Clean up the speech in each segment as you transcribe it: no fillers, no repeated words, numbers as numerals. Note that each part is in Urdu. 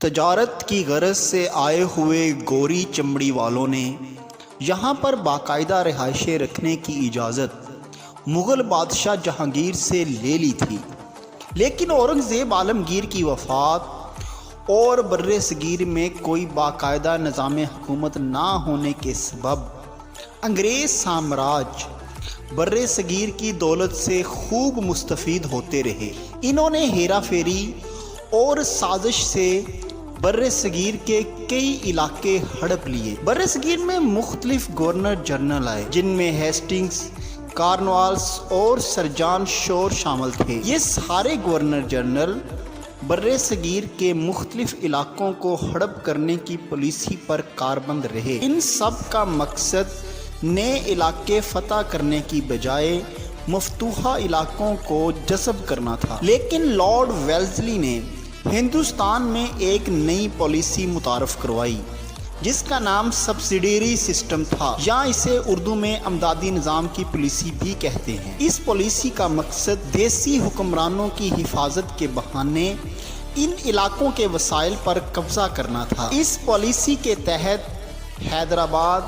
تجارت کی غرض سے آئے ہوئے گوری چمڑی والوں نے یہاں پر باقاعدہ رہائشیں رکھنے کی اجازت مغل بادشاہ جہانگیر سے لے لی تھی، لیکن اورنگزیب عالمگیر کی وفات اور بر صغیر میں کوئی باقاعدہ نظام حکومت نہ ہونے کے سبب انگریز سامراج بر صغیر کی دولت سے خوب مستفید ہوتے رہے۔ انہوں نے ہیرا پھیری اور سازش سے بر صغیر کے کئی علاقے ہڑپ لیے۔ بر صغیر میں مختلف گورنر جنرل آئے، جن میں ہیسٹنگز، کارنوالس اور سر جان شور شامل تھے۔ یہ سارے گورنر جنرل بر صغیر کے مختلف علاقوں کو ہڑپ کرنے کی پالیسی پر کاربند رہے۔ ان سب کا مقصد نئے علاقے فتح کرنے کی بجائے مفتوحہ علاقوں کو جذب کرنا تھا۔ لیکن لارڈ ویلزلی نے ہندوستان میں ایک نئی پالیسی متعارف کروائی جس کا نام سبسڈیری سسٹم تھا، یا اسے اردو میں امدادی نظام کی پالیسی بھی کہتے ہیں۔ اس پالیسی کا مقصد دیسی حکمرانوں کی حفاظت کے بہانے ان علاقوں کے وسائل پر قبضہ کرنا تھا۔ اس پالیسی کے تحت حیدرآباد،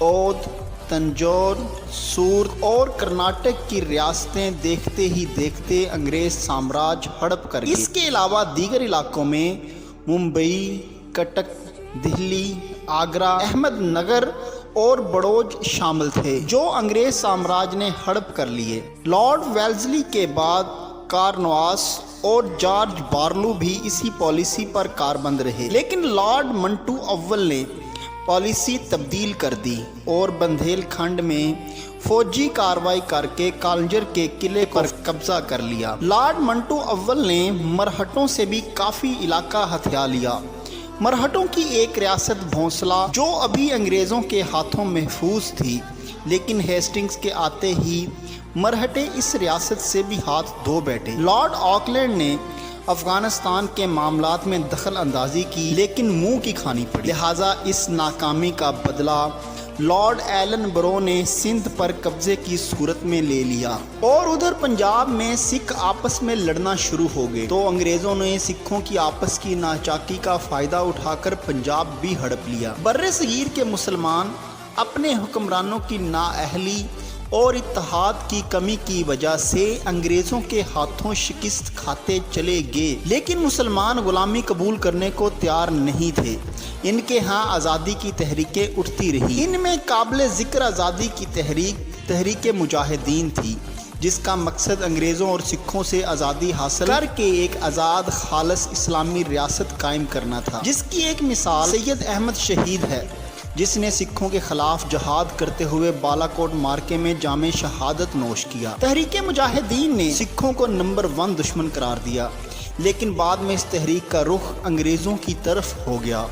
اودھ، تنجور، سورت اور کرناٹک کی ریاستیں دیکھتے ہی دیکھتے انگریز سامراج ہڑپ کر گئے۔ اس کے علاوہ دیگر علاقوں میں ممبئی، کٹک، دہلی، آگرہ، احمد نگر اور بڑوج شامل تھے، جو انگریز سامراج نے ہڑپ کر لیے۔ لارڈ ویلزلی کے بعد کارنواس اور جارج بارلو بھی اسی پالیسی پر کاربند رہے، لیکن لارڈ منٹو اول نے پالیسی تبدیل کر دی اور بندھیل کھنڈ میں فوجی کارروائی کر کے کالنجر کے قلعے پر قبضہ کر لیا۔ لارڈ منٹو اول نے مرہٹوں سے بھی کافی علاقہ ہتھیا لیا۔ مرہٹوں کی ایک ریاست بھونسلہ جو ابھی انگریزوں کے ہاتھوں محفوظ تھی، لیکن ہیسٹنگز کے آتے ہی مرہٹے اس ریاست سے بھی ہاتھ دھو بیٹھے۔ لارڈ آکلینڈ نے افغانستان کے معاملات میں دخل اندازی کی، لیکن منہ کی کھانی پڑی، لہٰذا اس ناکامی کا بدلہ لارڈ ایلن برو نے سندھ پر قبضے کی صورت میں لے لیا، اور ادھر پنجاب میں سکھ آپس میں لڑنا شروع ہو گئے، تو انگریزوں نے سکھوں کی آپس کی ناچاکی کا فائدہ اٹھا کر پنجاب بھی ہڑپ لیا۔ بر صغیر کے مسلمان اپنے حکمرانوں کی نااہلی اور اتحاد کی کمی کی وجہ سے انگریزوں کے ہاتھوں شکست کھاتے چلے گئے، لیکن مسلمان غلامی قبول کرنے کو تیار نہیں تھے۔ ان کے ہاں آزادی کی تحریکیں اٹھتی رہی۔ ان میں قابل ذکر آزادی کی تحریک مجاہدین تھی، جس کا مقصد انگریزوں اور سکھوں سے آزادی حاصل کر کے ایک آزاد خالص اسلامی ریاست قائم کرنا تھا، جس کی ایک مثال سید احمد شہید ہے، جس نے سکھوں کے خلاف جہاد کرتے ہوئے بالا کوٹ مارکے میں جام شہادت نوش کیا۔ تحریک مجاہدین نے سکھوں کو نمبر 1 دشمن قرار دیا، لیکن بعد میں اس تحریک کا رخ انگریزوں کی طرف ہو گیا،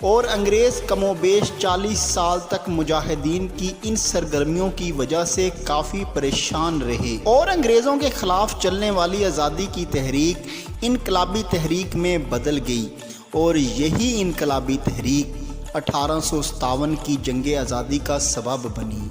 اور انگریز کم و بیش 40 سال تک مجاہدین کی ان سرگرمیوں کی وجہ سے کافی پریشان رہے، اور انگریزوں کے خلاف چلنے والی آزادی کی تحریک انقلابی تحریک میں بدل گئی، اور یہی انقلابی تحریک 1857 کی جنگ آزادی کا سبب بنی۔